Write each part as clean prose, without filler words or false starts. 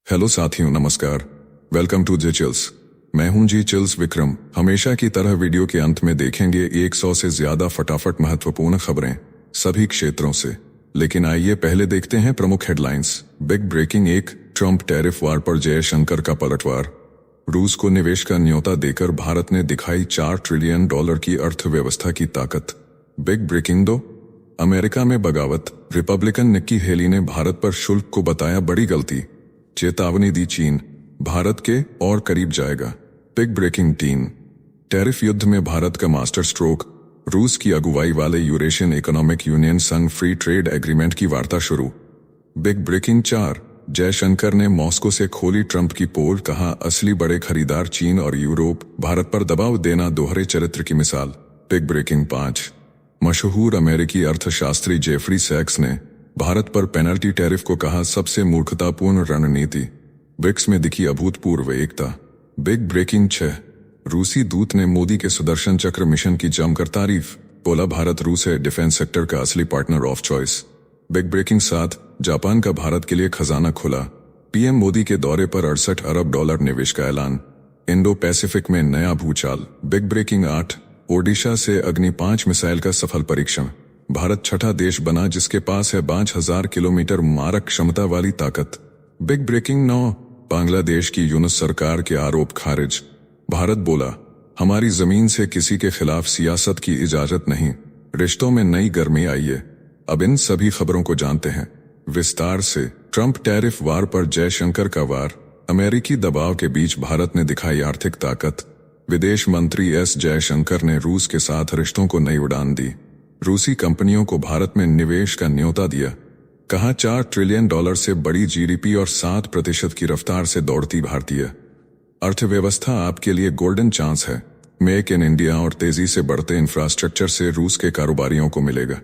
Hello साथियों, नमस्कार। Welcome to J Chills. मैं हूं जी चिल्स विक्रम। हमेशा की तरह वीडियो के अंत में देखेंगे 100 से ज्यादा फटाफट महत्वपूर्ण खबरें सभी क्षेत्रों से। लेकिन आइए पहले देखते हैं प्रमुख headlines. Big breaking 1, Trump tariff war पर जयशंकर का पलटवार। रूस को निवेश का न्योता देकर भारत ने दिखाई $4 ट्रिलियन की अर्थव्यवस्था की ताकत। बिग ब्रेकिंग 2, अमेरिका में बगावत। रिपब्लिकन निक्की हेली ने भारत पर शुल्क को बताया बड़ी गलती। चेतावनी दी चीन भारत के और करीब जाएगा। बिग ब्रेकिंग 3, टैरिफ युद्ध में भारत का मास्टर स्ट्रोक। रूस की अगुवाई वाले यूरेशियन इकोनॉमिक यूनियन संग फ्री ट्रेड एग्रीमेंट की वार्ता शुरू। बिग ब्रेकिंग 4, जयशंकर ने मॉस्को से खोली ट्रंप की पोल, कहा असली बड़े खरीदार चीन और यूरोप, भारत पर दबाव देना दोहरे चरित्र की मिसाल। बिग ब्रेकिंग 5, मशहूर अमेरिकी अर्थशास्त्री जेफरी सैक्स ने भारत पर पेनल्टी टैरिफ को कहा सबसे मूर्खतापूर्ण रणनीति। ब्रिक्स में दिखी अभूतपूर्व एकता। बिग ब्रेकिंग 6, रूसी दूत ने मोदी के सुदर्शन चक्र मिशन की जमकर तारीफ, बोला भारत रूस है डिफेंस सेक्टर का असली partner of choice. Big breaking 7, Japan का भारत के लिए खजाना खुला। पीएम मोदी के दौरे पर $68 अरब निवेश का ऐलान। इंडो पैसिफिक में नया भूचाल। बिग ब्रेकिंग 8, ओडिशा से अग्नि 5 मिसाइल का सफल परीक्षण। भारत छठा देश बना जिसके पास है 5000 किलोमीटर मारक क्षमता वाली ताकत। बिग ब्रेकिंग 9, बांग्लादेश की यूनुस सरकार के आरोप खारिज। भारत बोला हमारी जमीन से किसी के खिलाफ सियासत की इजाजत नहीं। रिश्तों में नई गर्मी आई है। अब इन सभी खबरों को जानते हैं विस्तार से। ट्रंप टैरिफ वार पर जयशंकर का वार। अमेरिकी दबाव के बीच भारत ने दिखाई आर्थिक ताकत। विदेश मंत्री एस जयशंकर ने रूस के साथ रिश्तों को नई उड़ान दी। रूसी कंपनियों को भारत में निवेश का न्योता दिया। कहा $4 ट्रिलियन से बड़ी जीडीपी और 7% की रफ्तार से दौड़ती भारतीय अर्थव्यवस्था आपके लिए गोल्डन चांस है। मेक इन इंडिया और तेजी से बढ़ते इंफ्रास्ट्रक्चर से रूस के कारोबारियों को मिलेगा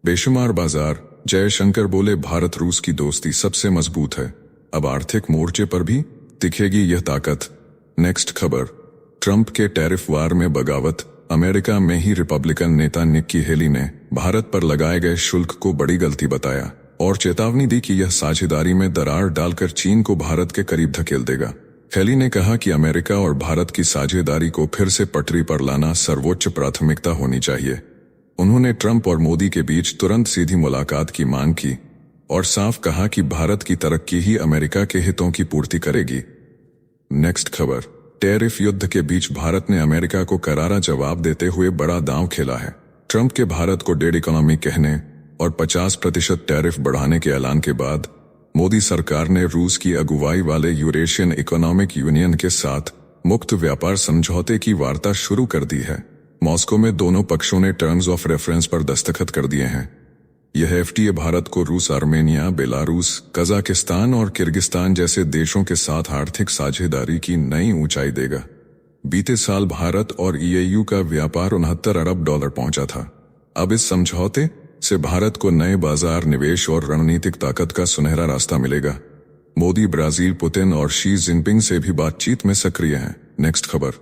बेशुमार बाजार। जयशंकर बोले भारत रूस की दोस्ती सबसे मजबूत है। अब आर्थिक मोर्चे पर भी दिखेगी यह ताकत। नेक्स्ट खबर, ट्रंप के टैरिफ वार में बगावत। अमेरिका में ही रिपब्लिकन नेता निक्की हेली ने भारत पर लगाए गए शुल्क को बड़ी गलती बताया और चेतावनी दी कि यह साझेदारी में दरार डालकर चीन को भारत के करीब धकेल देगा। हेली ने कहा कि अमेरिका और भारत की साझेदारी को फिर से पटरी पर लाना सर्वोच्च प्राथमिकता होनी चाहिए। उन्होंने ट्रंप और मोदी के बीच तुरंत सीधी मुलाकात की मांग की और साफ कहा कि भारत की तरक्की ही अमेरिका के हितों की पूर्ति करेगी। नेक्स्ट खबर, टैरिफ युद्ध के बीच भारत ने अमेरिका को करारा जवाब देते हुए बड़ा दांव खेला है। ट्रंप के भारत को डेड इकोनॉमी कहने और 50% टैरिफ बढ़ाने के ऐलान के बाद मोदी सरकार ने रूस की अगुवाई वाले यूरेशियन इकोनॉमिक यूनियन के साथ मुक्त व्यापार समझौते की वार्ता शुरू कर दी है। मॉस्को में दोनों पक्षों ने टर्म्स ऑफ रेफरेंस पर दस्तखत कर दिए हैं। यह एफटीए भारत को रूस, आर्मेनिया, बेलारूस, कजाकिस्तान और किर्गिस्तान जैसे देशों के साथ आर्थिक साझेदारी की नई ऊंचाई देगा। बीते साल भारत और ईएयू का व्यापार $69 अरब पहुंचा था। अब इस समझौते से भारत को नए बाजार, निवेश और रणनीतिक ताकत का सुनहरा रास्ता मिलेगा। मोदी ब्राजील, पुतिन और शी जिनपिंग से भी बातचीत में सक्रिय हैं। नेक्स्ट खबर,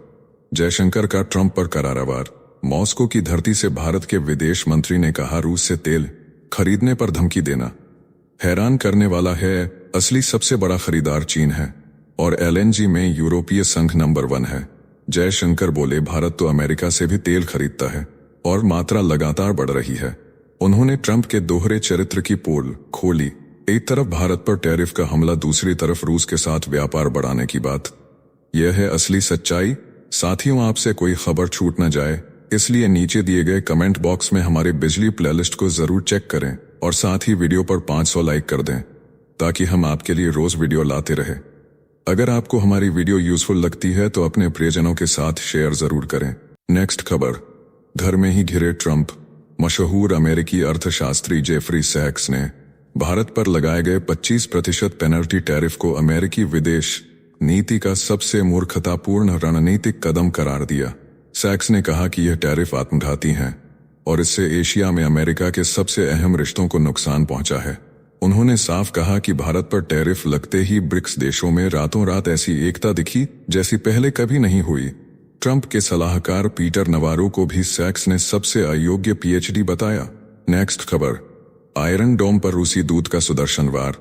जयशंकर का ट्रंप पर करारा वार। मॉस्को की धरती से भारत के विदेश मंत्री ने कहा रूस से तेल खरीदने पर धमकी देना हैरान करने वाला है। असली सबसे बड़ा खरीदार चीन है और एलएनजी में यूरोपीय संघ नंबर 1 है। जयशंकर बोले भारत तो अमेरिका से भी तेल खरीदता है और मात्रा लगातार बढ़ रही है। उन्होंने ट्रंप के दोहरे चरित्र की पोल खोली। एक तरफ भारत पर टैरिफ का हमला, दूसरी तरफ रूस के साथ व्यापार बढ़ाने की बात। यह है असली सच्चाई। साथियों, आपसे कोई खबर छूट न जाए इसलिए नीचे दिए गए कमेंट बॉक्स में हमारे बिजली प्लेलिस्ट को जरूर चेक करें और साथ ही वीडियो पर 500 लाइक कर दें ताकि हम आपके लिए रोज वीडियो लाते रहे। अगर आपको हमारी वीडियो यूजफुल लगती है तो अपने प्रियजनों के साथ शेयर जरूर करें। नेक्स्ट खबर, घर में ही घिरे ट्रंप। मशहूर अमेरिकी अर्थशास्त्री जेफरी सैक्स ने भारत पर लगाए गए 25% पेनल्टी टैरिफ को अमेरिकी विदेश नीति का सबसे मूर्खतापूर्ण रणनीतिक कदम करार दिया। सैक्स ने कहा कि यह टैरिफ आत्मघाती हैं और इससे एशिया में अमेरिका के सबसे अहम रिश्तों को नुकसान पहुंचा है। उन्होंने साफ कहा कि भारत पर टैरिफ लगते ही ब्रिक्स देशों में रातों रात ऐसी एकता दिखी जैसी पहले कभी नहीं हुई। ट्रंप के सलाहकार पीटर नवारो को भी सैक्स ने सबसे अयोग्य पीएचडी बताया। नेक्स्ट खबर, आयरन डोम पर रूसी दूत का सुदर्शन वार।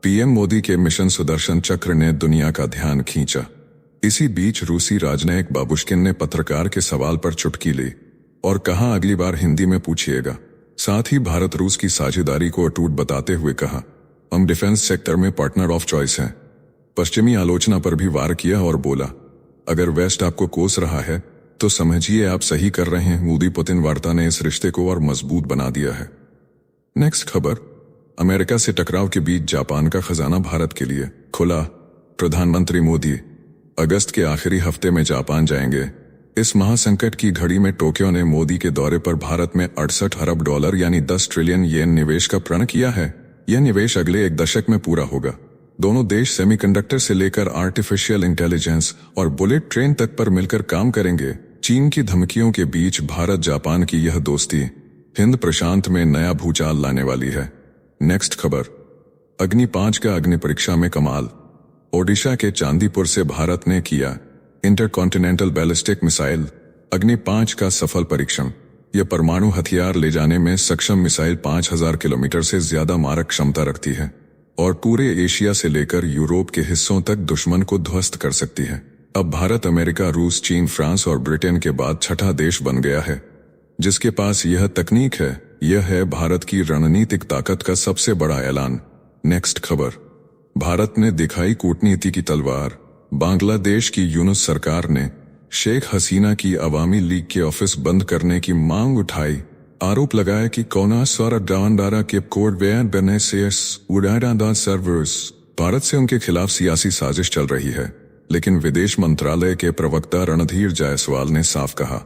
पीएम मोदी के मिशन सुदर्शन चक्र ने दुनिया का ध्यान खींचा। इसी बीच रूसी राजनयिक बाबुश्किन ने पत्रकार के सवाल पर चुटकी ली और कहा, अगली बार हिंदी में पूछिएगा। साथ ही भारत रूस की साझेदारी को अटूट बताते हुए कहा, हम डिफेंस सेक्टर में पार्टनर ऑफ चॉइस हैं। पश्चिमी आलोचना पर भी वार किया और बोला, अगर वेस्ट आपको कोस रहा है तो समझिए आप सही कर रहे हैं। मोदी पुतिन वार्ता ने इस रिश्ते को और मजबूत बना दिया है। नेक्स्ट खबर, अमेरिका से टकराव के बीच जापान का खजाना भारत के लिए खुला। प्रधानमंत्री मोदी अगस्त के आखिरी हफ्ते में जापान जाएंगे। इस महासंकट की घड़ी में टोक्यो ने मोदी के दौरे पर भारत में 68 अरब डॉलर यानी 10 ट्रिलियन येन निवेश का प्रण किया है। यह निवेश अगले एक दशक में पूरा होगा। दोनों देश सेमीकंडक्टर से लेकर आर्टिफिशियल इंटेलिजेंस और बुलेट ट्रेन तक पर मिलकर काम करेंगे। चीन की धमकियों के बीच भारत जापान की यह दोस्ती हिंद प्रशांत में नया भूचाल लाने वाली है। नेक्स्ट खबर, अग्नि 5 का अग्नि परीक्षा में कमाल। ओडिशा के चांदीपुर से भारत ने किया इंटरकॉन्टिनेंटल बैलिस्टिक मिसाइल अग्नि 5 का सफल परीक्षण। यह परमाणु हथियार ले जाने में सक्षम मिसाइल 5000 किलोमीटर से ज्यादा मारक क्षमता रखती है और पूरे एशिया से लेकर यूरोप के हिस्सों तक दुश्मन को ध्वस्त कर सकती है। अब भारत अमेरिका, रूस, चीन, फ्रांस और ब्रिटेन के बाद छठा देश बन गया है जिसके पास यह तकनीक है। यह है भारत की रणनीतिक ताकत का सबसे बड़ा ऐलान। नेक्स्ट खबर, भारत ने दिखाई कूटनीति की तलवार। बांग्लादेश की यूनुस सरकार ने शेख हसीना की अवामी लीग के ऑफिस बंद करने की मांग उठाई। आरोप लगाया कि डांडारा के कोड सर्वर्स भारत से उनके खिलाफ सियासी साजिश चल रही है। लेकिन विदेश मंत्रालय के प्रवक्ता रणधीर जायसवाल ने साफ कहा,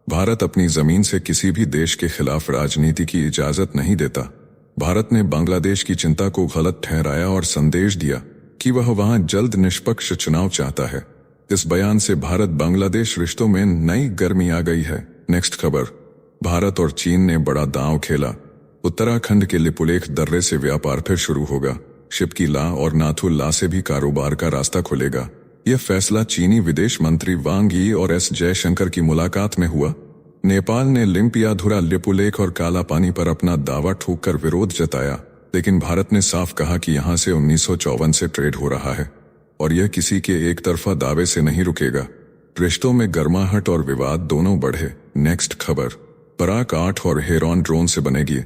भारत अपनी जमीन से किसी भी देश के खिलाफ राजनीति की इजाजत नहीं देता। भारत ने बांग्लादेश की चिंता को गलत ठहराया और संदेश दिया कि वह वहां जल्द निष्पक्ष चुनाव चाहता है। इस बयान से भारत बांग्लादेश रिश्तों में नई गर्मी आ गई है। नेक्स्ट खबर, भारत और चीन ने बड़ा दांव खेला। उत्तराखंड के लिपुलेख दर्रे से व्यापार फिर शुरू होगा। शिप्की ला और नाथुल ला से भी कारोबार का रास्ता खुलेगा। यह फैसला चीनी विदेश मंत्री वांग यी और एस जयशंकर की मुलाकात में हुआ। नेपाल ने लिम्पियाधुरा, लिपुलेख और काला पानी पर अपना दावा ठोककर विरोध जताया, लेकिन भारत ने साफ कहा कि यहां से 1954 से ट्रेड हो रहा है और यह किसी के एक तरफा दावे से नहीं रुकेगा। रिश्तों में गर्माहट और विवाद दोनों बढ़े। नेक्स्ट खबर, पराक 8 और हेरॉन ड्रोन से बनेगी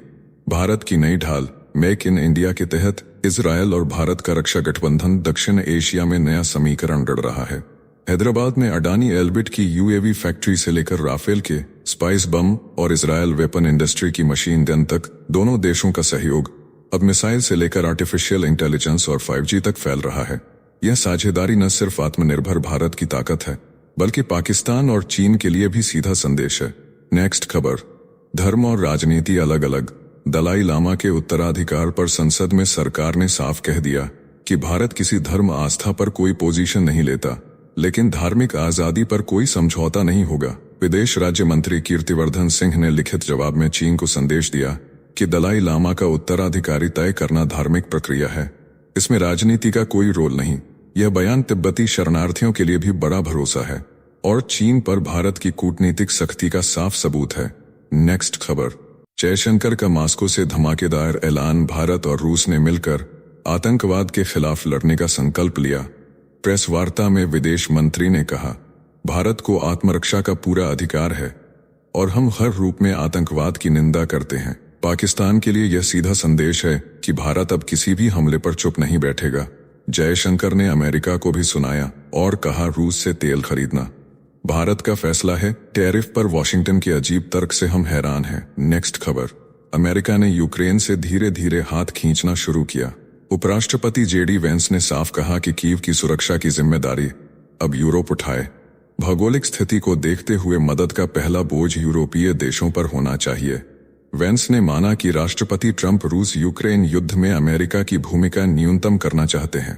भारत की नई ढाल। मेक इन इंडिया के तहत इजरायल और भारत का रक्षा गठबंधन दक्षिण एशिया में नया समीकरण गढ़ रहा है। हैदराबाद में अडानी एल्बिट की यूएवी फैक्ट्री से लेकर राफेल के स्पाइस बम और इजरायल वेपन इंडस्ट्री की मशीन गन तक दोनों देशों का सहयोग अब मिसाइल से लेकर आर्टिफिशियल इंटेलिजेंस और 5G तक फैल रहा है। यह साझेदारी न सिर्फ आत्मनिर्भर भारत की ताकत है बल्कि पाकिस्तान और चीन के लिए भी सीधा संदेश है। नेक्स्ट खबर, धर्म और राजनीति अलग अलग। दलाई लामा के उत्तराधिकार पर संसद में सरकार ने साफ कह दिया कि भारत किसी धर्म आस्था पर कोई पोजीशन नहीं लेता, लेकिन धार्मिक आजादी पर कोई समझौता नहीं होगा। विदेश राज्य मंत्री कीर्तिवर्धन सिंह ने लिखित जवाब में चीन को संदेश दिया कि दलाई लामा का उत्तराधिकारी तय करना धार्मिक प्रक्रिया है, इसमें राजनीति का कोई रोल नहीं। यह बयान तिब्बती शरणार्थियों के लिए भी बड़ा भरोसा है और चीन पर भारत की कूटनीतिक सख्ती का साफ सबूत है। नेक्स्ट खबर, जयशंकर का मास्को से धमाकेदार ऐलान। भारत और रूस ने मिलकर आतंकवाद के खिलाफ लड़ने का संकल्प लिया। प्रेस वार्ता में विदेश मंत्री ने कहा, भारत को आत्मरक्षा का पूरा अधिकार है और हम हर रूप में आतंकवाद की निंदा करते हैं। पाकिस्तान के लिए यह सीधा संदेश है कि भारत अब किसी भी हमले पर चुप नहीं बैठेगा। जयशंकर ने अमेरिका को भी सुनाया और कहा, रूस से तेल खरीदना भारत का फैसला है। टैरिफ पर वॉशिंगटन के अजीब तर्क से हम हैरान हैं। नेक्स्ट खबर, अमेरिका ने यूक्रेन से धीरे धीरे हाथ खींचना शुरू किया। उपराष्ट्रपति जेडी वेंस ने साफ कहा कि कीव की सुरक्षा की जिम्मेदारी अब यूरोप उठाए। भौगोलिक स्थिति को देखते हुए मदद का पहला बोझ यूरोपीय देशों पर होना चाहिए। वेंस ने माना कि राष्ट्रपति ट्रंप रूस यूक्रेन युद्ध में अमेरिका की भूमिका न्यूनतम करना चाहते हैं।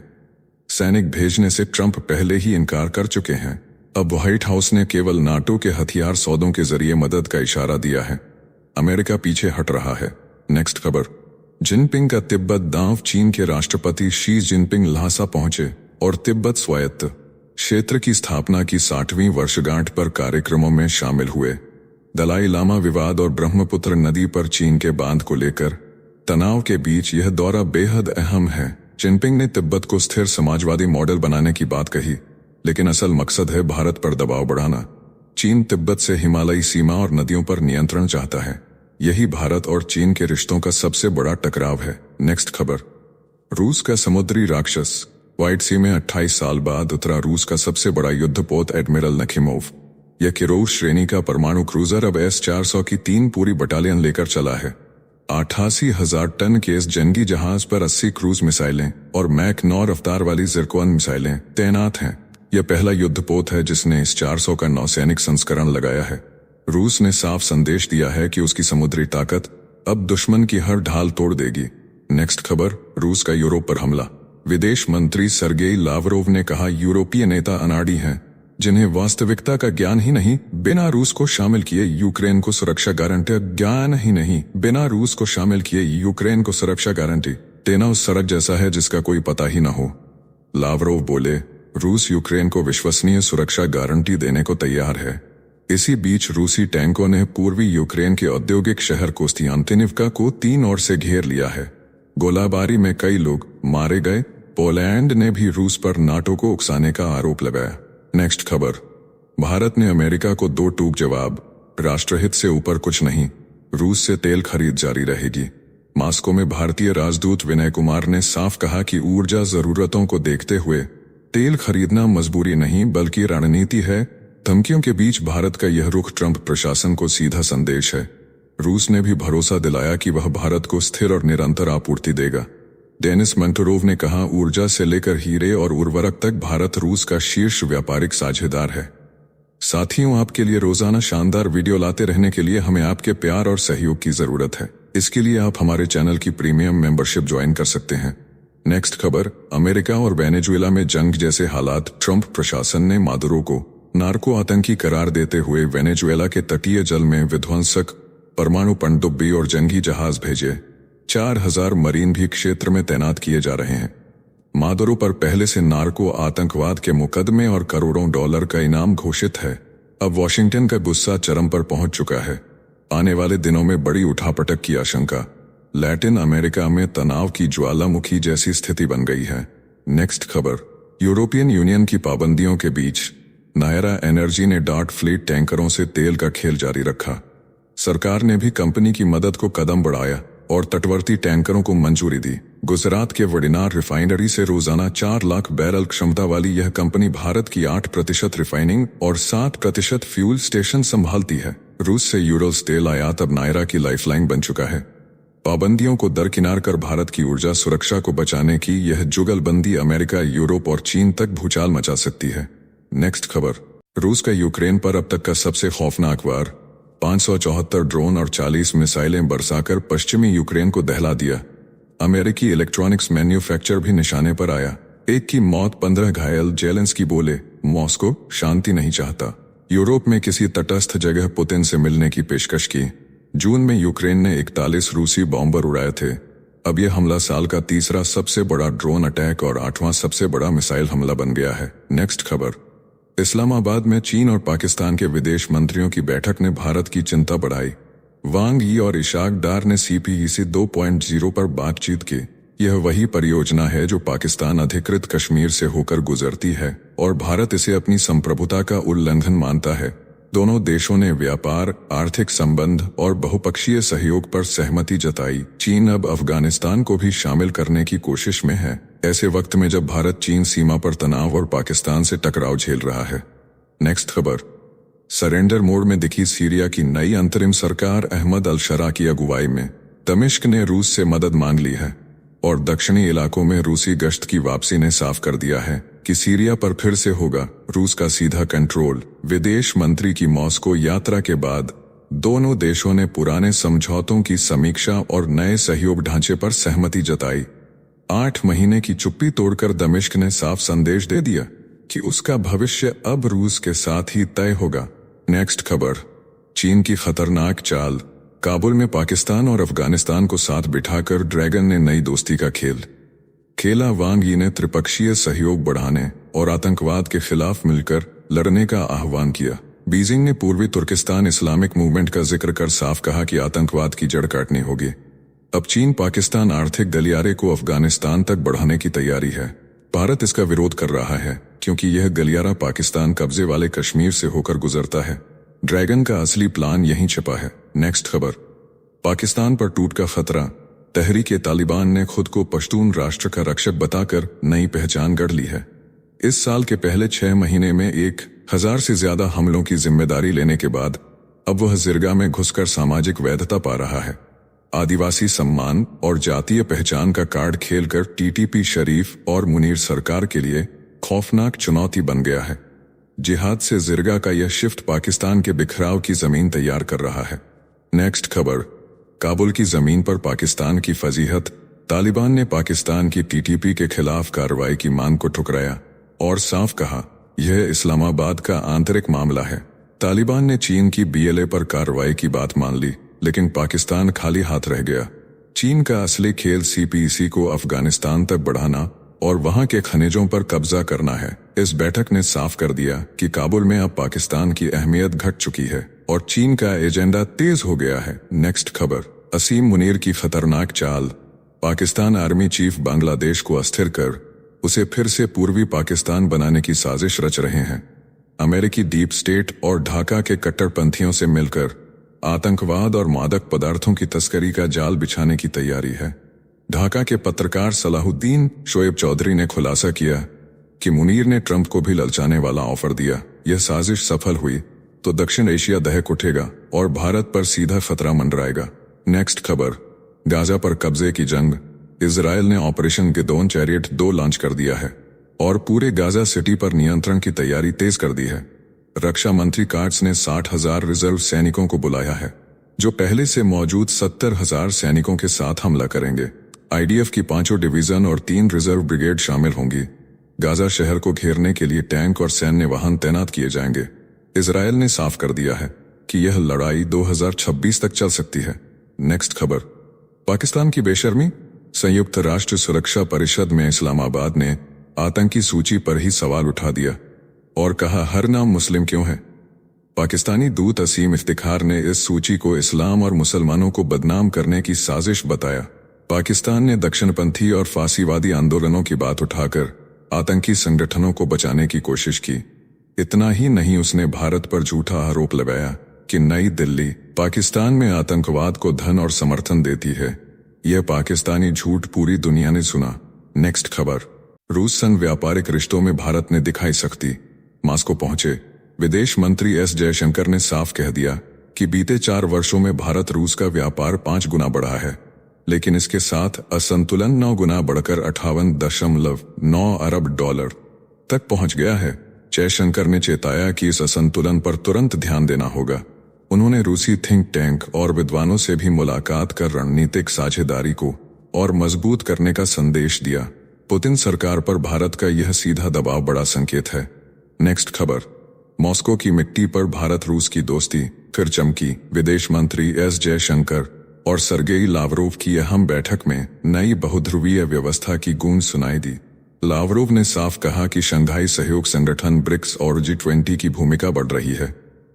सैनिक भेजने से ट्रंप पहले ही इनकार कर चुके हैं। अब व्हाइट हाउस ने केवल नाटो के हथियार सौदों के जरिए मदद का इशारा दिया है। अमेरिका पीछे हट रहा है। नेक्स्ट खबर, जिनपिंग का तिब्बत दांव। चीन के राष्ट्रपति शी जिनपिंग ल्हासा पहुंचे और तिब्बत स्वायत्त क्षेत्र की स्थापना की 60वीं वर्षगांठ पर कार्यक्रमों में शामिल हुए। दलाई लामा विवाद और ब्रह्मपुत्र नदी पर चीन के बांध को लेकर तनाव के बीच यह दौरा बेहद अहम है। जिनपिंग ने तिब्बत को स्थिर समाजवादी मॉडल बनाने की बात कही, लेकिन असल मकसद है भारत पर दबाव बढ़ाना। चीन तिब्बत से हिमालयी सीमा और नदियों पर नियंत्रण चाहता है। यही भारत और चीन के रिश्तों का सबसे बड़ा टकराव है। नेक्स्ट खबर, रूस का समुद्री राक्षस। व्हाइट सी में 28 साल बाद उतरा रूस का सबसे बड़ा युद्धपोत एडमिरल नखिमोव। यह किरोव श्रेणी का परमाणु क्रूजर अब S-400 की 3 पूरी बटालियन लेकर चला है। 88,000 टन के इस जंगी जहाज पर 80 क्रूज मिसाइलें और मैक 9 रफ्तार वाली जिरकॉन मिसाइलें तैनात हैं। यह पहला युद्धपोत है जिसने S-400 का नौसैनिक संस्करण लगाया है। रूस ने साफ संदेश दिया है कि उसकी समुद्री ताकत अब दुश्मन की हर ढाल तोड़ देगी। नेक्स्ट खबर, रूस का यूरोप पर हमला। विदेश मंत्री सर्गेई लावरोव ने कहा, यूरोपीय नेता अनाड़ी हैं जिन्हें वास्तविकता का ज्ञान ही नहीं, बिना रूस को शामिल किए यूक्रेन को सुरक्षा गारंटी ज्ञान ही नहीं, बिना रूस को शामिल किए यूक्रेन को सुरक्षा गारंटी देना उस सड़क जैसा है जिसका कोई पता ही न हो। लावरोव बोले, रूस यूक्रेन को विश्वसनीय सुरक्षा गारंटी देने को तैयार है। इसी बीच रूसी टैंकों ने पूर्वी यूक्रेन के औद्योगिक शहर कोस्तियांतिनिवका को 3 ओर से घेर लिया है। गोलाबारी में कई लोग मारे गए। पोलैंड ने भी रूस पर नाटो को उकसाने का आरोप लगाया। नेक्स्ट खबर, भारत ने अमेरिका को 2 टूक जवाब। राष्ट्रहित से ऊपर कुछ नहीं, रूस से तेल खरीद जारी रहेगी। मास्को में भारतीय राजदूत विनय कुमार ने साफ कहा कि ऊर्जा जरूरतों को देखते हुए तेल खरीदना मजबूरी नहीं बल्कि रणनीति है। धमकियों के बीच भारत का यह रुख ट्रंप प्रशासन को सीधा संदेश है। रूस ने भी भरोसा दिलाया कि वह भारत को स्थिर और निरंतर आपूर्ति देगा। डेनिस मंटोरोव ने कहा, ऊर्जा से लेकर हीरे और उर्वरक तक भारत रूस का शीर्ष व्यापारिक साझेदार है। साथियों, आपके लिए रोजाना शानदार वीडियो लाते रहने के लिए हमें आपके प्यार और सहयोग की जरूरत है। इसके लिए आप हमारे चैनल की प्रीमियम मेंबरशिप ज्वाइन कर सकते हैं। नेक्स्ट खबर, अमेरिका और वेनेजुएला में जंग जैसे हालात। ट्रंप प्रशासन ने मादुरो को नार्को आतंकी करार देते हुए वेनेजुएला के तटीय जल में विध्वंसक परमाणु पनडुब्बी और जंगी जहाज भेजे। 4000 मरीन भी क्षेत्र में तैनात किए जा रहे हैं। मादुरो पर पहले से नार्को आतंकवाद के मुकदमे और करोड़ों डॉलर का इनाम घोषित है। अब वॉशिंगटन का गुस्सा चरम पर पहुंच चुका है। आने वाले दिनों में बड़ी उठापटक की आशंका। लैटिन अमेरिका में तनाव की ज्वालामुखी जैसी स्थिति बन गई है। नेक्स्ट खबर, यूरोपियन यूनियन की पाबंदियों के बीच नायरा एनर्जी ने डार्ट फ्लीट टैंकरों से तेल का खेल जारी रखा। सरकार ने भी कंपनी की मदद को कदम बढ़ाया और तटवर्ती टैंकरों को मंजूरी दी। गुजरात के वडिनार रिफाइनरी से रोजाना 4 लाख बैरल क्षमता वाली यह कंपनी भारत की 8% रिफाइनिंग और 7% फ्यूल स्टेशन संभालती है। रूस से यूरोल्स तेल आयात अब नायरा की लाइफलाइन बन चुका है। पाबंदियों को दरकिनार कर भारत की ऊर्जा सुरक्षा को बचाने की यह जुगलबंदी अमेरिका, यूरोप और चीन तक भूचाल मचा सकती है। नेक्स्ट खबर, रूस का यूक्रेन पर अब तक का सबसे खौफनाक वार। 574 ड्रोन और 40 मिसाइलें बरसाकर पश्चिमी यूक्रेन को दहला दिया। अमेरिकी इलेक्ट्रॉनिक्स मैन्युफैक्चर भी निशाने पर आया। 1 की मौत, 15 घायल। जेलेंस्की बोले, मॉस्को शांति नहीं चाहता। यूरोप में किसी तटस्थ जगह पुतिन से मिलने की पेशकश की। जून में यूक्रेन ने 41 रूसी बॉम्बर उड़ाए थे। अब यह हमला साल का 3रा सबसे बड़ा ड्रोन अटैक और 8वां सबसे बड़ा मिसाइल हमला बन गया है। नेक्स्ट खबर, इस्लामाबाद में चीन और पाकिस्तान के विदेश मंत्रियों की बैठक ने भारत की चिंता बढ़ाई। वांग यी और इशाक डार ने CPEC 2.0 पर बातचीत की। यह वही परियोजना है जो पाकिस्तान अधिकृत कश्मीर से होकर गुजरती है और भारत इसे अपनी संप्रभुता का उल्लंघन मानता है। दोनों देशों ने व्यापार, आर्थिक संबंध और बहुपक्षीय सहयोग पर सहमति जताई। चीन अब अफगानिस्तान को भी शामिल करने की कोशिश में है, ऐसे वक्त में जब भारत चीन सीमा पर तनाव और पाकिस्तान से टकराव झेल रहा है। नेक्स्ट खबर, सरेंडर मोड में दिखी सीरिया की नई अंतरिम सरकार। अहमद अल-शरा की अगुवाई में दमिश्क ने रूस से मदद मांग ली है और दक्षिणी इलाकों में रूसी गश्त की वापसी ने साफ कर दिया है कि सीरिया पर फिर से होगा रूस का सीधा कंट्रोल। विदेश मंत्री की मॉस्को यात्रा के बाद दोनों देशों ने पुराने समझौतों की समीक्षा और नए सहयोग ढांचे पर सहमति जताई। 8 महीने की चुप्पी तोड़कर दमिश्क ने साफ संदेश दे दिया कि उसका भविष्य अब रूस के साथ ही तय होगा। नेक्स्ट खबर, चीन की खतरनाक चाल। काबुल में पाकिस्तान और अफगानिस्तान को साथ बिठाकर ड्रैगन ने नई दोस्ती का खेल खेला। वांग यी ने त्रिपक्षीय सहयोग बढ़ाने और आतंकवाद के खिलाफ मिलकर लड़ने का आह्वान किया। बीजिंग ने पूर्वी तुर्किस्तान इस्लामिक मूवमेंट का जिक्र कर साफ कहा कि आतंकवाद की जड़ काटनी होगी। अब चीन पाकिस्तान आर्थिक गलियारे को अफगानिस्तान तक बढ़ाने की तैयारी है। भारत इसका विरोध कर रहा है क्योंकि यह गलियारा पाकिस्तान कब्जे वाले कश्मीर से होकर गुजरता है। ड्रैगन का असली प्लान यहीं छिपा है। नेक्स्ट खबर, पाकिस्तान पर टूट का खतरा। तहरीक तालिबान ने खुद को पश्तून राष्ट्र का रक्षक बताकर नई पहचान गढ़ ली है। इस साल के पहले 6 महीने में 1000 से ज्यादा हमलों की जिम्मेदारी लेने के बाद अब वह जिरगा में घुसकर सामाजिक वैधता पा रहा है। आदिवासी सम्मान और जातीय पहचान का कार्ड खेलकर टीटीपी शरीफ और मुनीर सरकार के लिए खौफनाक चुनौती बन गया है। जिहाद से जिरगा का यह शिफ्ट पाकिस्तान के बिखराव की जमीन तैयार कर रहा है। नेक्स्ट खबर, काबुल की जमीन पर पाकिस्तान की फजीहत। तालिबान ने पाकिस्तान की टीटीपी के खिलाफ कार्रवाई की मांग को ठुकराया और साफ कहा यह इस्लामाबाद का आंतरिक मामला है। तालिबान ने चीन की बीएलए पर कार्रवाई की बात मान ली, लेकिन पाकिस्तान खाली हाथ रह गया। चीन का असली खेल सीपीसी को अफगानिस्तान तक बढ़ाना और वहां के खनिजों पर कब्जा करना है। इस बैठक ने साफ कर दिया कि काबुल में अब पाकिस्तान की अहमियत घट चुकी है और चीन का एजेंडा तेज हो गया है। नेक्स्ट खबर, असीम मुनीर की खतरनाक चाल। पाकिस्तान आर्मी चीफ बांग्लादेश को अस्थिर कर उसे फिर से पूर्वी पाकिस्तान बनाने की साजिश रच रहे हैं। अमेरिकी डीप स्टेट और ढाका के कट्टरपंथियों से मिलकर आतंकवाद और मादक पदार्थों की तस्करी का जाल बिछाने की तैयारी है। ढाका के पत्रकार सलाहुद्दीन शोएब चौधरी ने खुलासा किया कि मुनीर ने ट्रंप को भी ललचाने वाला ऑफर दिया। यह साजिश सफल हुई तो दक्षिण एशिया दहक उठेगा और भारत पर सीधा खतरा मंडराएगा। नेक्स्ट खबर, गाजा पर कब्जे की जंग। इजरायल ने ऑपरेशन गिदोन चैरियट 2 लॉन्च कर दिया है और पूरे गाजा सिटी पर नियंत्रण की तैयारी तेज कर दी है। रक्षा मंत्री कार्ट्स ने 60,000 रिजर्व सैनिकों को बुलाया है जो पहले से मौजूद 70,000 सैनिकों के साथ हमला करेंगे। आईडीएफ की 5 डिवीजन और 3 रिजर्व ब्रिगेड शामिल होंगी। गाजा शहर को घेरने के लिए टैंक और सैन्य वाहन तैनात किए जाएंगे। इजरायल ने साफ कर दिया है कि यह लड़ाई 2026 तक चल सकती है। नेक्स्ट खबर, पाकिस्तान की बेशर्मी। संयुक्त राष्ट्र सुरक्षा परिषद में इस्लामाबाद ने आतंकी सूची पर ही सवाल उठा दिया और कहा हर नाम मुस्लिम क्यों है। पाकिस्तानी दूत असीम इफ्तिखार ने इस सूची को इस्लाम और मुसलमानों को बदनाम करने की साजिश बताया। पाकिस्तान ने दक्षिणपंथी और फासीवादी आंदोलनों की बात उठाकर आतंकी संगठनों को बचाने की कोशिश की। इतना ही नहीं, उसने भारत पर झूठा आरोप लगाया कि नई दिल्ली पाकिस्तान में आतंकवाद को धन और समर्थन देती है। यह पाकिस्तानी झूठ पूरी दुनिया ने सुना। नेक्स्ट खबर, रूस संग व्यापारिक रिश्तों में भारत ने दिखाई सख्ती। मास्को पहुंचे विदेश मंत्री एस जयशंकर ने साफ कह दिया कि बीते 4 वर्षों में भारत रूस का व्यापार 5 गुना बढ़ा है, लेकिन इसके साथ असंतुलन 9 गुना बढ़कर 58.9 अरब डॉलर तक पहुंच गया है। जयशंकर ने चेताया कि इस असंतुलन पर तुरंत ध्यान देना होगा। उन्होंने रूसी थिंक टैंक और विद्वानों से भी मुलाकात कर रणनीतिक साझेदारी को और मजबूत करने का संदेश दिया। पुतिन सरकार पर भारत का यह सीधा दबाव बड़ा संकेत है। नेक्स्ट खबर, मॉस्को की मिट्टी पर भारत रूस की दोस्ती फिर चमकी। विदेश मंत्री एस जयशंकर और सर्गेई लावरोव की अहम बैठक में नई बहुध्रुवीय व्यवस्था की गूंज सुनाई दी। लावरोव ने साफ कहा कि शंघाई सहयोग संगठन ब्रिक्स और G20 की भूमिका बढ़ रही है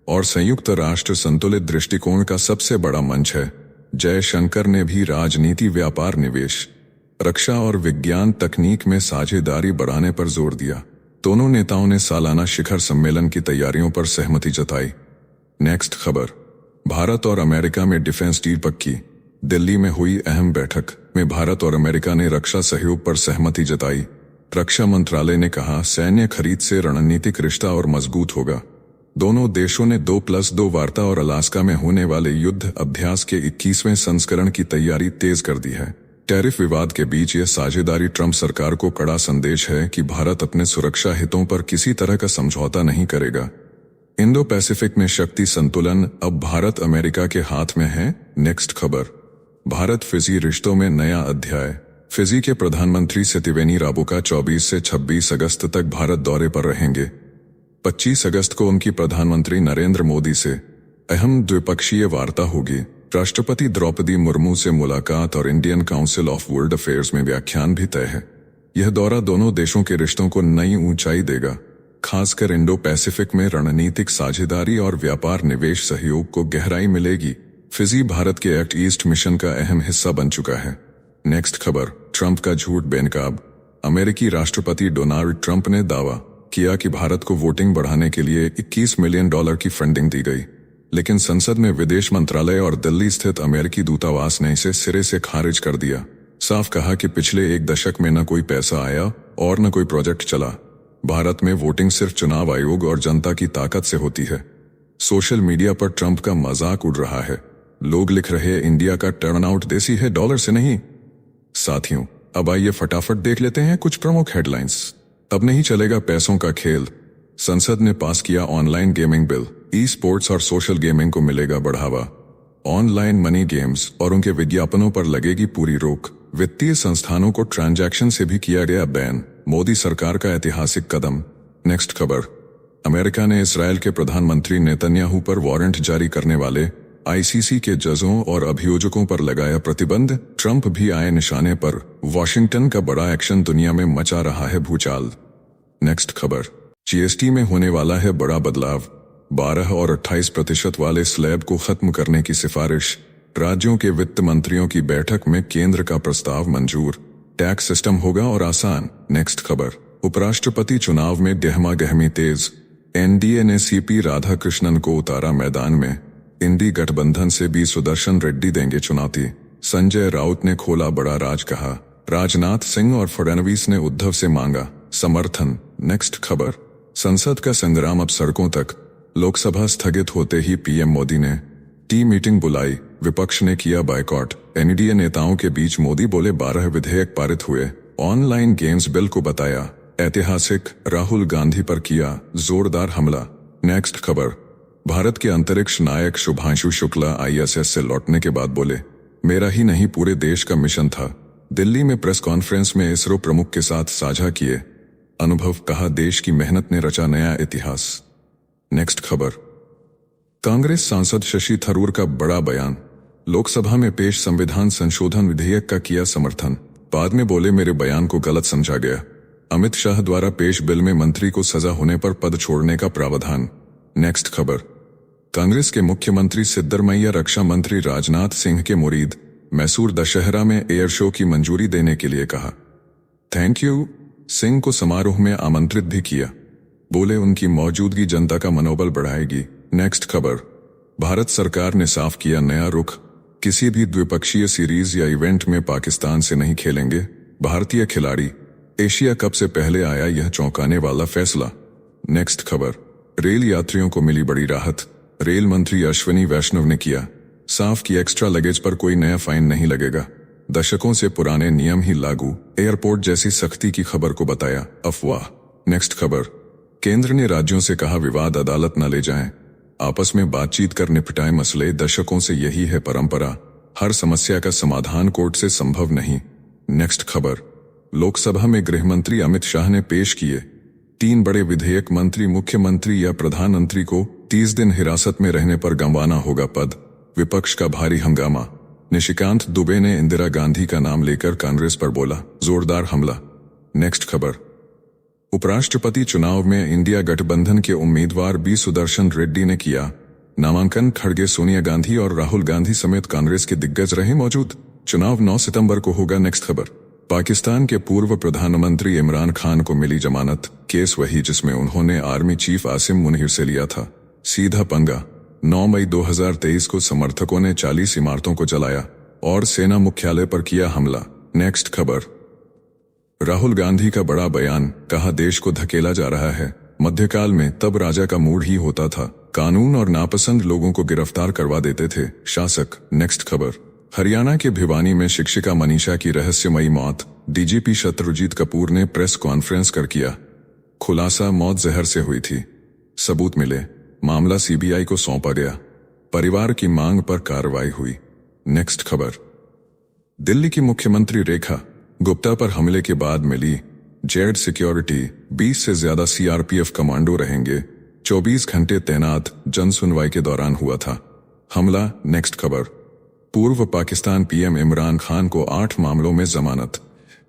और संयुक्त राष्ट्र संतुलित दृष्टिकोण का सबसे बड़ा मंच है। जयशंकर ने भी राजनीति, व्यापार, निवेश, रक्षा और विज्ञान तकनीक में साझेदारी बढ़ाने पर जोर दिया। दोनों नेताओं ने सालाना शिखर सम्मेलन की तैयारियों पर सहमति जताई। नेक्स्ट खबर, भारत और अमेरिका में डिफेंस डील पक्की। दिल्ली में हुई अहम बैठक में भारत और अमेरिका ने रक्षा सहयोग पर सहमति जताई। रक्षा मंत्रालय ने कहा सैन्य खरीद से रणनीतिक रिश्ता और मजबूत होगा। दोनों देशों ने 2+2 वार्ता और अलास्का में होने वाले युद्ध अभ्यास के 21वें संस्करण की तैयारी तेज कर दी है। टैरिफ विवाद के बीच यह साझेदारी ट्रंप सरकार को कड़ा संदेश है कि भारत अपने सुरक्षा हितों पर किसी तरह का समझौता नहीं करेगा। इंडो पैसिफिक में शक्ति संतुलन अब भारत अमेरिका के हाथ में है। नेक्स्ट खबर, भारत फिजी रिश्तों में नया अध्याय। फिजी के प्रधानमंत्री सितिवेनी राबुका 24 से 26 अगस्त तक भारत दौरे पर रहेंगे। 25 अगस्त को उनकी प्रधानमंत्री नरेंद्र मोदी से अहम द्विपक्षीय वार्ता होगी। राष्ट्रपति द्रौपदी मुर्मू से मुलाकात और Indian council of world affairs में व्याख्यान भी तय है। यह दौरा दोनों देशों के रिश्तों को नई ऊंचाई देगा, खासकर इंडो पैसिफिक में रणनीतिक साझेदारी और व्यापार निवेश सहयोग को गहराई मिलेगी। फिजी भारत के एक्ट ईस्ट मिशन का अहम हिस्सा बन चुका है। नेक्स्ट खबर, ट्रंप का झूठ बेनकाब। अमेरिकी राष्ट्रपति डोनाल्ड ट्रंप ने दावा किया कि भारत को वोटिंग बढ़ाने के लिए $21 मिलियन की फंडिंग दी गई, लेकिन संसद में विदेश मंत्रालय और दिल्ली स्थित अमेरिकी दूतावास ने इसे सिरे से खारिज कर दिया। साफ कहा कि पिछले 1 दशक में न कोई पैसा आया और न कोई प्रोजेक्ट चला। भारत में वोटिंग सिर्फ चुनाव आयोग और जनता की ताकत से होती है। सोशल मीडिया पर ट्रंप का मजाक उड़ रहा है। लोग लिख रहे हैं इंडिया का टर्नआउट देसी है, डॉलर से नहीं। साथियों, अब आइए फटाफट देख लेते हैं कुछ प्रमुख हेडलाइंस। अब नहीं चलेगा पैसों का खेल। संसद ने पास किया online gaming bill. E sports और सोशल गेमिंग को मिलेगा बढ़ावा। ऑनलाइन मनी गेम्स और उनके विज्ञापनों पर लगेगी पूरी रोक। वित्तीय संस्थानों को ट्रांजैक्शन से भी किया गया बैन। मोदी सरकार का ऐतिहासिक कदम। नेक्स्ट खबर, अमेरिका ने इसराइल के प्रधानमंत्री नेतन्याहू पर वारंट जारी करने वाले आईसीसी के जजों और अभियोजकों पर लगाया प्रतिबंध। ट्रंप भी आए निशाने पर। वॉशिंगटन का बड़ा एक्शन दुनिया में मचा रहा है भूचाल। नेक्स्ट खबर, जीएसटी में होने वाला है बड़ा बदलाव। 12 और 28% वाले स्लैब को खत्म करने की सिफारिश। राज्यों के वित्त मंत्रियों की बैठक में केंद्र का प्रस्ताव मंजूर। टैक्स सिस्टम होगा और आसान। नेक्स्ट खबर, उपराष्ट्रपति चुनाव में गहमा गहमी तेज। एनडीए ने सीपी राधाकृष्णन को उतारा मैदान में। इंडी गठबंधन से भी सुदर्शन रेड्डी देंगे चुनौती। संजय राउत ने खोला बड़ा राज, कहा। राजनाथ सिंह और फडणवीस ने उद्धव से मांगा समर्थन। नेक्स्ट खबर, संसद का संग्राम अब सड़कों तक। लोकसभा स्थगित होते ही पीएम मोदी ने टी मीटिंग बुलाई। विपक्ष ने किया बायकॉट। एनडीए नेताओं के बीच मोदी बोले 12 विधेयक पारित हुए। ऑनलाइन गेम्स बिल को बताया ऐतिहासिक। राहुल गांधी पर किया जोरदार हमला। नेक्स्ट खबर, भारत के अंतरिक्ष नायक शुभांशु शुक्ला आईएसएस से लौटने के बाद बोले, मेरा ही नहीं पूरे देश का मिशन था। दिल्ली में प्रेस कॉन्फ्रेंस में इसरो प्रमुख के साथ साझा किए अनुभव, कहा देश की मेहनत ने रचा नया इतिहास। नेक्स्ट खबर, कांग्रेस सांसद शशि थरूर का बड़ा बयान। लोकसभा में पेश संविधान संशोधन विधेयक का किया समर्थन। बाद में बोले मेरे बयान को गलत समझा गया। अमित शाह द्वारा पेश बिल में मंत्री को सजा होने पर पद छोड़ने का प्रावधान। नेक्स्ट खबर, कांग्रेस के मुख्यमंत्री सिद्धरमैया रक्षा मंत्री राजनाथ सिंह के मुरीद। मैसूर दशहरा में एयर शो की मंजूरी देने के लिए कहा। Thank you. सिंह को समारोह में आमंत्रित भी किया। बोले उनकी मौजूदगी जनता का मनोबल बढ़ाएगी। नेक्स्ट खबर, भारत सरकार ने साफ किया नया रुख। किसी भी द्विपक्षीय सीरीज या इवेंट में पाकिस्तान से नहीं खेलेंगे भारतीय खिलाड़ी। एशिया कप से पहले आया यह चौंकाने वाला फैसला। नेक्स्ट खबर, रेल यात्रियों को मिली बड़ी राहत। रेल मंत्री अश्विनी वैष्णव ने किया साफ कि एक्स्ट्रा लगेज पर कोई नया फाइन नहीं लगेगा। दशकों से पुराने नियम ही लागू। एयरपोर्ट जैसी सख्ती की खबर को बताया अफवाह। नेक्स्ट खबर, केंद्र ने राज्यों से कहा विवाद अदालत न ले जाएं, आपस में बातचीत कर निपटाएं मसले। दशकों से यही है परंपरा। हर समस्या का समाधान कोर्ट से संभव नहीं। नेक्स्ट खबर, लोकसभा में गृहमंत्री अमित शाह ने पेश किए 3 बड़े विधेयक। मंत्री मुख्यमंत्री या प्रधानमंत्री को 30 दिन हिरासत में रहने पर गंवाना होगा पद। विपक्ष का भारी हंगामा। निशिकांत दुबे ने इंदिरा गांधी का नाम लेकर कांग्रेस पर बोला जोरदार हमला। नेक्स्ट खबर, उपराष्ट्रपति चुनाव में इंडिया गठबंधन के उम्मीदवार बी सुदर्शन रेड्डी ने किया नामांकन। खड़गे सोनिया गांधी और राहुल गांधी समेत कांग्रेस के दिग्गज रहे मौजूद। चुनाव 9 सितंबर को होगा। नेक्स्ट खबर, पाकिस्तान के पूर्व प्रधानमंत्री इमरान खान को मिली जमानत। केस वही जिसमें उन्होंने आर्मी चीफ आसिम मुनीर से लिया था सीधा पंगा। 9 मई 2023 को समर्थकों ने 40 इमारतों को जलाया और सेना मुख्यालय पर किया हमला। नेक्स्ट खबर, राहुल गांधी का बड़ा बयान, कहा देश को धकेला जा रहा है। मध्यकाल में तब राजा का मूड ही होता था। कानून और नापसंद लोगों को गिरफ्तार करवा देते थे शासक। नेक्स्ट खबर, हरियाणा के भिवानी में शिक्षिका मनीषा की रहस्यमयी मौत। डीजीपी शत्रुजीत कपूर ने प्रेस कॉन्फ्रेंस कर किया खुलासा, मौत जहर से हुई थी। सबूत मिले, मामला सीबीआई को सौंपा गया। परिवार की मांग पर कार्रवाई हुई। नेक्स्ट खबर, दिल्ली की मुख्यमंत्री रेखा गुप्ता पर हमले के बाद मिली जेड सिक्योरिटी। 20 से ज्यादा सीआरपीएफ कमांडो रहेंगे। 24 घंटे तैनात। जन सुनवाई के दौरान हुआ था हमला। नेक्स्ट खबर, पूर्व पाकिस्तान पीएम इमरान खान को 8 मामलों में जमानत।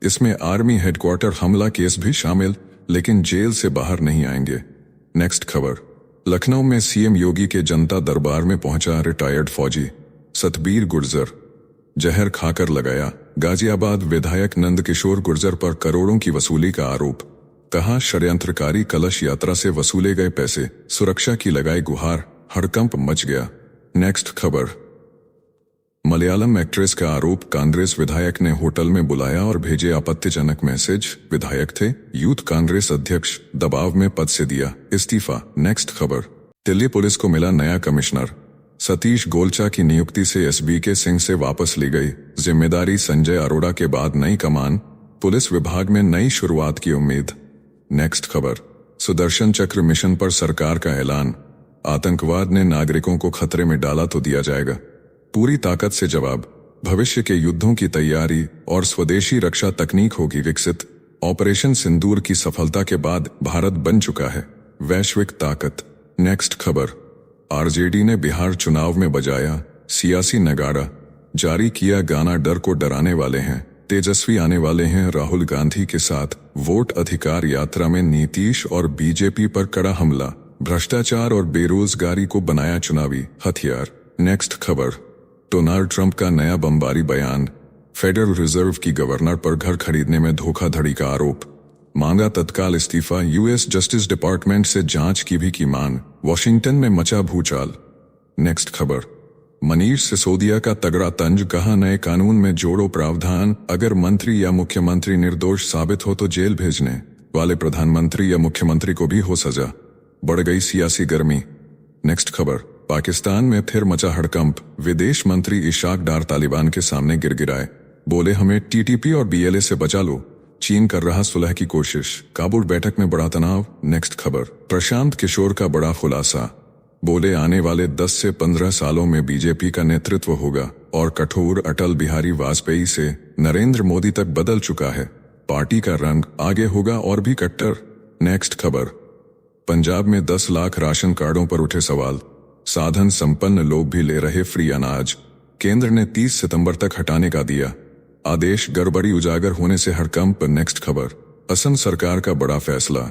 इसमें आर्मी हेडक्वार्टर हमला केस भी शामिल, लेकिन जेल से बाहर नहीं आएंगे। नेक्स्ट खबर, लखनऊ में सीएम योगी के जनता दरबार में पहुंचा रिटायर्ड फौजी। सतबीर गुर्जर, जहर खाकर लगाया। गाजियाबाद विधायक नंदकिशोर गुर्जर पर करोड़ों की वसूली का आरोप। कहा षड्यंत्रकारी कलश यात्रा से वसूले गए पैसे, सुरक्षा की लगाई गुहार, हड़कंप मच गया। नेक्स्ट खबर। मलयालम एक्ट्रेस का आरोप, कांग्रेस विधायक ने होटल में बुलाया और भेजे आपत्तिजनक मैसेज। विधायक थे, यूथ कांग्रेस अध्यक्ष, दबाव में पद से दिया इस्तीफा। नेक्स्ट खबर। दिल्ली पुलिस को मिला नया कमिश्नर। सतीश गोलचा की नियुक्ति से एसबीके सिंह से वापस ली गई जिम्मेदारी। संजय अरोड़ा के बाद नई कमान, पुलिस विभाग में नई शुरुआत की उम्मीद। नेक्स्ट खबर। सुदर्शन चक्र मिशन पर सरकार का ऐलान। आतंकवाद ने नागरिकों को खतरे में डाला तो दिया जाएगा पूरी ताकत से जवाब। भविष्य के युद्धों की तैयारी और स्वदेशी रक्षा तकनीक होगी विकसित। ऑपरेशन सिंदूर की सफलता के बाद भारत बन चुका है वैश्विक ताकत। नेक्स्ट खबर। आरजेडी ने बिहार चुनाव में बजाया सियासी नगाड़ा, जारी किया गाना डर को डराने वाले हैं, तेजस्वी आने वाले हैं राहुल गांधी के साथ। वोट अधिकार यात्रा में नीतीश और बीजेपी पर कड़ा हमला, भ्रष्टाचार और बेरोजगारी को बनाया चुनावी हथियार। नेक्स्ट खबर। डोनाल्ड ट्रंप का नया बमबारी बयान। फेडरल रिजर्व की गवर्नर पर घर खरीदने में धोखाधड़ी का आरोप, मांगा तत्काल इस्तीफा। यूएस जस्टिस डिपार्टमेंट से जांच की भी की मांग। वॉशिंगटन में मचा भूचाल। नेक्स्ट खबर। मनीष सिसोदिया का तगड़ा तंज, कहा नए कानून में जोड़ो प्रावधान, अगर मंत्री या मुख्यमंत्री निर्दोष साबित हो तो जेल भेजने वाले प्रधानमंत्री या मुख्यमंत्री को भी हो सजा। बढ़ गई सियासी गर्मी। नेक्स्ट खबर। पाकिस्तान में फिर मचा हड़कंप। विदेश मंत्री इशाक डार तालिबान के सामने गिड़गिड़ाए, बोले हमें टीटीपी और बीएलए से बचा लो, चीन कर रहा सुलह की कोशिश। काबुल बैठक में बड़ा तनाव। नेक्स्ट खबर। प्रशांत किशोर का बड़ा खुलासा, बोले आने वाले 10 से 15 सालों में बीजेपी का नेतृत्व होगा और कठोर अटल बिहारी वाजपेयी से नरेंद्र मोदी तक बदल चुका है। पार्टी का रंग आगे होगा और भी कट्टर। नेक्स्ट खबर। पंजाब में 10 लाख राशन कार्डों पर उठे सवाल, साधन संपन्न लोग भी ले रहे फ्री अनाज। केंद्र ने 30 सितंबर तक हटाने का दिया आदेश, गड़बड़ी उजागर होने से हड़कंप। नेक्स्ट खबर। असम सरकार का बड़ा फैसला,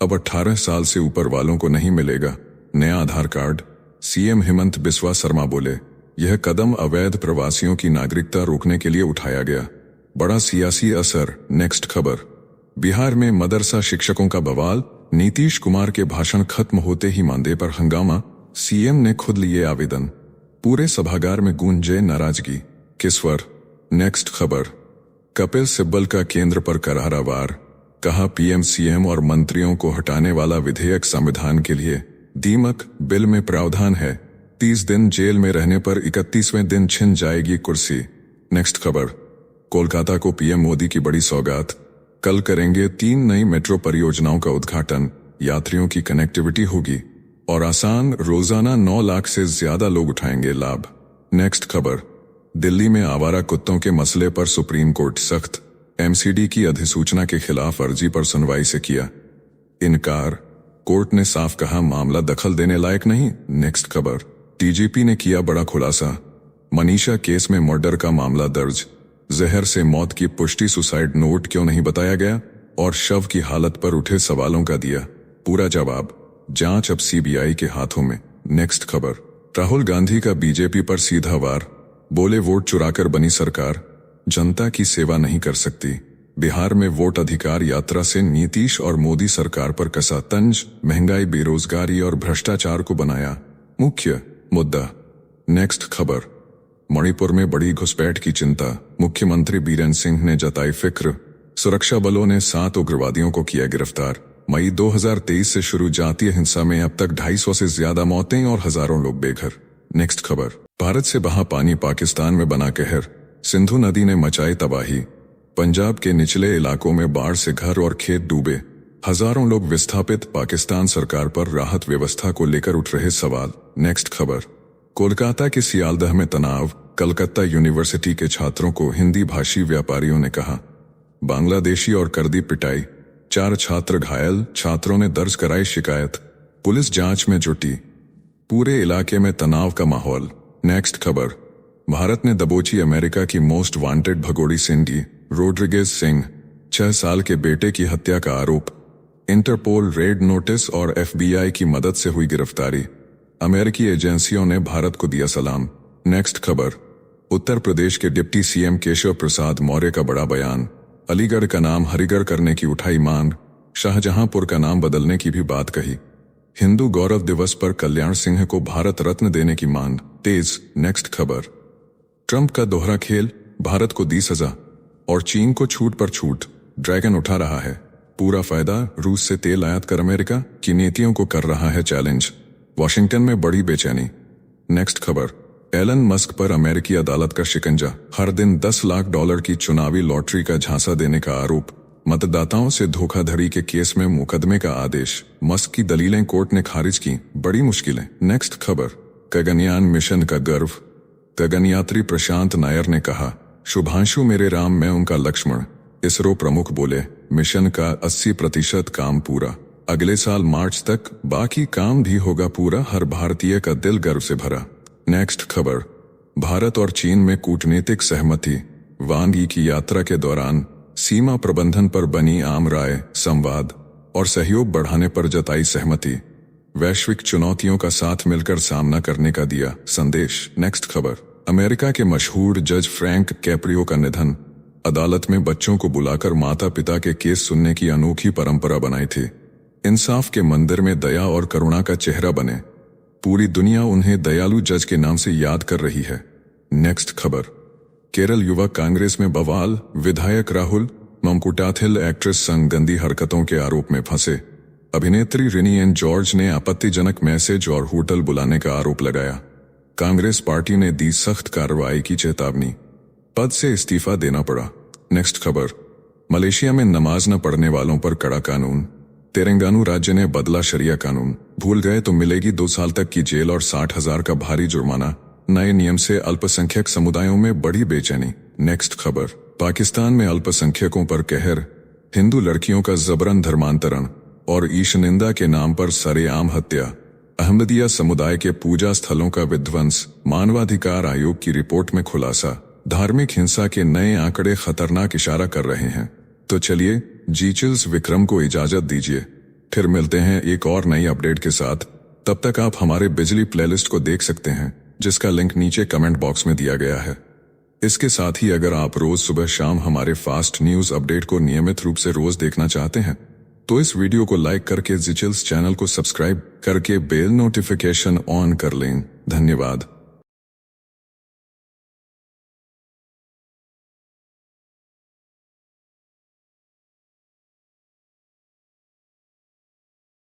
अब 18 साल से ऊपर वालों को नहीं मिलेगा नया आधार कार्ड। सीएम हेमंत बिस्वा शर्मा बोले, यह कदम अवैध प्रवासियों की नागरिकता रोकने के लिए उठाया गया, बड़ा सियासी असर। नेक्स्ट खबर। बिहार में मदरसा शिक्षकों का बवाल, नीतीश कुमार के भाषण खत्म होते ही मानदेय पर हंगामा, सीएम ने खुद लिए आवेदन, पूरे सभागार में गूंजे नाराजगी। किस्वर। नेक्स्ट खबर। कपिल सिब्बल का केंद्र पर करारा वार, कहा पीएम सीएम और मंत्रियों को हटाने वाला विधेयक संविधान के लिए दीमक, बिल में प्रावधान है 30 दिन जेल में रहने पर 31वें दिन छिन जाएगी कुर्सी। नेक्स्ट खबर। कोलकाता को पीएम मोदी की बड़ी सौगात, कल करेंगे 3 नई मेट्रो परियोजनाओं का उद्घाटन, यात्रियों की कनेक्टिविटी होगी और आसान, रोजाना 9 लाख से ज्यादा लोग उठाएंगे लाभ। नेक्स्ट खबर। दिल्ली में आवारा कुत्तों के मसले पर सुप्रीम कोर्ट सख्त, एमसीडी की अधिसूचना के खिलाफ अर्जी पर सुनवाई से किया इनकार, कोर्ट ने साफ कहा मामला दखल देने लायक नहीं। नेक्स्ट खबर। डीजीपी ने किया बड़ा खुलासा, मनीषा केस में मर्डर का मामला दर्ज, जहर से मौत की पुष्टि, सुसाइड नोट क्यों नहीं बताया गया और शव की हालत पर उठे सवालों का दिया पूरा जवाब, जांच अब सीबीआई के हाथों में। नेक्स्ट खबर। राहुल गांधी का बीजेपी पर सीधा वार, बोले वोट चुराकर बनी सरकार, जनता की सेवा नहीं कर सकती। बिहार में वोट अधिकार यात्रा से नीतीश और मोदी सरकार पर कसा तंज, महंगाई, बेरोजगारी और भ्रष्टाचार को बनाया मुख्य मुद्दा। नेक्स्ट खबर। मणिपुर में बड़ी घुसपैठ की चिंता, मुख्यमंत्री बीरेंद्र सिंह ने जताई फिक्र, सुरक्षा बलों ने 7 उग्रवादियों को किया गिरफ्तार। मई 2023 से शुरू जातीय हिंसा में अब तक 250 से ज्यादा मौतें और हजारों लोग बेघर। नेक्स्ट खबर। भारत से बहा पानी, पाकिस्तान में बना कहर, सिंधु नदी ने मचाई तबाही, पंजाब के निचले इलाकों में बाढ़ से घर और खेत डूबे, हजारों लोग विस्थापित, पाकिस्तान सरकार पर राहत व्यवस्था को लेकर उठ रहे सवाल। नेक्स्ट खबर। कोलकाता के सियालदह में तनाव, कलकत्ता यूनिवर्सिटी के छात्रों को हिंदी भाषी व्यापारियों ने कहा बांग्लादेशी और कर दी पिटाई, 4 छात्र घायल, छात्रों ने दर्ज कराई शिकायत, पुलिस जांच में जुटी, पूरे इलाके में तनाव का माहौल। नेक्स्ट खबर। भारत ने दबोची अमेरिका की मोस्ट वांटेड भगोड़ी सिंडी रोड्रिगेज सिंह, 6 साल के बेटे की हत्या का आरोप, इंटरपोल रेड नोटिस और एफबीआई की मदद से हुई गिरफ्तारी, अमेरिकी एजेंसियों ने भारत को दिया सलाम, नेक्स्ट खबर, उत्तर प्रदेश के डिप्टी सीएम केशव प्रसाद मौर्य का बड़ा बयान, अलीगढ़ का नाम हरिगढ़ करने की उठाई मांग, शाहजहांपुर का नाम बदलने की भी बात कही, हिंदू गौरव दिवस पर कल्याण सिंह को भारत रत्न देने की मांग तेज। नेक्स्ट खबर, ट्रंप का दोहरा खेल, भारत को दी सजा और चीन को छूट पर छूट, ड्रैगन उठा रहा है पूरा फायदा, रूस से तेल आयात कर अमेरिका की नीतियों को कर रहा है चैलेंज, वॉशिंगटन में बड़ी बेचैनी। नेक्स्ट खबर, एलन मस्क पर अमेरिकी अदालत का शिकंजा, हर दिन $10 लाख की चुनावी लॉटरी का झांसा देने का आरोप, मतदाताओं से धोखाधड़ी के केस में मुकदमे का आदेश, मस्क की दलीलें कोर्ट ने खारिज की, बड़ी मुश्किलें। नेक्स्ट खबर, गगनयान मिशन का गर्व, गगनयात्री प्रशांत नायर ने कहा, शुभांशु मेरे राम मैं उनका लक्ष्मण। इसरो प्रमुख बोले, मिशन का 80% काम पूरा, अगले साल मार्च तक बाकी काम भी होगा पूरा, हर भारतीय का दिल गर्व से भरा। नेक्स्ट खबर, भारत और चीन में कूटनीतिक सहमति, वांग यी की यात्रा के दौरान सीमा प्रबंधन पर बनी आम राय, संवाद और सहयोग बढ़ाने पर जताई सहमति, वैश्विक चुनौतियों का साथ मिलकर सामना करने का दिया संदेश। नेक्स्ट खबर, अमेरिका के मशहूर जज फ्रैंक कैप्रियो का निधन, अदालत में बच्चों को बुलाकर माता पिता के केस सुनने की अनोखी परंपरा बनाई थी, इंसाफ के मंदिर में दया और करुणा का चेहरा बने, पूरी दुनिया उन्हें दयालु जज के नाम से याद कर रही है। नेक्स्ट खबर, केरल युवा कांग्रेस में बवाल, विधायक राहुल ममकुटाथिल एक्ट्रेस संग गंदी हरकतों के आरोप में फंसे, अभिनेत्री रिनी एन जॉर्ज ने आपत्तिजनक मैसेज और होटल बुलाने का आरोप लगाया, कांग्रेस पार्टी ने दी सख्त कार्रवाई की चेतावनी, पद से इस्तीफा देना पड़ा। नेक्स्ट खबर, मलेशिया में नमाज न पढ़ने वालों पर कड़ा कानून, तेलंगाना राज्य ने बदला शरिया कानून, भूल गए तो मिलेगी 2 साल तक की जेल और 60,000 का भारी जुर्माना, नए नियम से अल्पसंख्यक समुदायों में बढ़ी बेचैनी। नेक्स्ट खबर, पाकिस्तान में अल्पसंख्यकों पर कहर, हिंदू लड़कियों का जबरन धर्मांतरण और ईशनिंदा के नाम पर सरेआम हत्या, अहमदिया समुदाय के पूजा स्थलों का विध्वंस, मानवाधिकार आयोग की रिपोर्ट में खुलासा, धार्मिक हिंसा के नए आंकड़े खतरनाक इशारा कर रहे हैं। तो चलिए जीचिल्स विक्रम को इजाजत दीजिए, फिर मिलते हैं एक और नई अपडेट के साथ। तब तक आप हमारे बिजली प्लेलिस्ट को देख सकते हैं, जिसका लिंक नीचे कमेंट बॉक्स में दिया गया है। इसके साथ ही अगर आप रोज सुबह शाम हमारे फास्ट न्यूज अपडेट को नियमित रूप से रोज देखना चाहते हैं तो इस वीडियो को लाइक करके जीचिल्स चैनल को सब्सक्राइब करके बेल नोटिफिकेशन ऑन कर लें। धन्यवाद।